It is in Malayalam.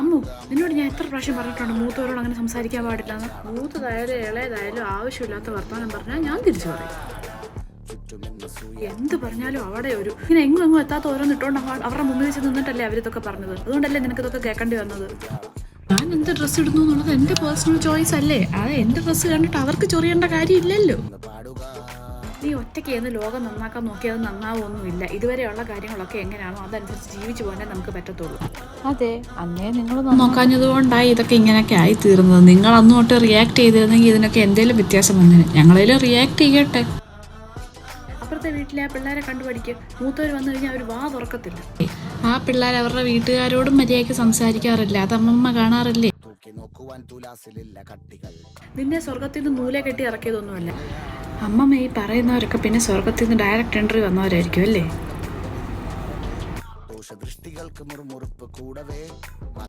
അമ്മു, നിന്നോട് ഞാൻ എത്ര പ്രാവശ്യം പറഞ്ഞിട്ടുണ്ട് മൂത്തവരോട് അങ്ങനെ സംസാരിക്കാൻ പാടില്ല എന്ന്. മൂത്തതായാലും ഇളയതായാലും ആവശ്യമില്ലാത്ത വർത്തമാനം പറഞ്ഞാൽ ഞാൻ തിരിച്ചു പറയും. എന്ത് പറഞ്ഞാലും അവിടെ ഇങ്ങനെ എങ്ങും എങ്ങും എത്താത്ത ഓരോന്ന് ഇട്ടോണ്ട് അവരുടെ മുമ്പിൽ വെച്ച് നിന്നിട്ടല്ലേ അവരിതൊക്കെ പറഞ്ഞത്. അതുകൊണ്ടല്ലേ നിനക്കിതൊക്കെ കേൾക്കേണ്ടി വന്നത്. ഞാൻ എന്ത് ഡ്രസ്സ് ഇടുന്നു എന്നുള്ളത് എൻ്റെ പേഴ്സണൽ ചോയ്സ് അല്ലേ. അത് എൻ്റെ ഡ്രസ്സ് കണ്ടിട്ട് അവർക്ക് ചൊറിയേണ്ട കാര്യമില്ലല്ലോ. നീ ഒറ്റയ്ക്ക് എന്ന് ലോകം നന്നാക്കാൻ നോക്കിയത് നന്നാവൊന്നുമില്ല. ഇതുവരെയുള്ള കാര്യങ്ങളൊക്കെ എങ്ങനെയാണോ അതനുസരിച്ച് ജീവിച്ചു പോകാനേ നമുക്ക് പറ്റത്തുള്ളൂ. അതെ, അന്നേ നിങ്ങൾ നോക്കാഞ്ഞത് കൊണ്ടായി ഇതൊക്കെ ഇങ്ങനെയൊക്കെ ആയി തീർന്നത്. നിങ്ങൾ അന്ന് തൊട്ട് റിയാക്ട് ചെയ്തിരുന്നെങ്കിൽ ഇതിനൊക്കെ എന്തെങ്കിലും വ്യത്യാസം വന്നേനെ. ഞങ്ങളേലും റിയാക്ട് ചെയ്യട്ടെ. അപ്പുറത്തെ വീട്ടിലെ ആ പിള്ളേരെ കണ്ടുപഠിക്കുക. മൂത്തവർ വന്നു കഴിഞ്ഞാൽ അവർ വാ തുറക്കത്തില്ല. ആ പിള്ളേർ അവരുടെ വീട്ടുകാരോടും മര്യാദയ്ക്ക് സംസാരിക്കാറില്ല. അത് അമ്മമ്മ കാണാറില്ലേ. നിന്നെ സ്വർഗത്തിൽ നിന്ന് നൂലെ കെട്ടി ഇറക്കിയതൊന്നുമല്ല. അമ്മമ്മ ഈ പറയുന്നവരൊക്കെ പിന്നെ സ്വർഗത്തിൽ നിന്ന് ഡയറക്റ്റ് എൻട്രി വന്നവരായിരിക്കും അല്ലേ.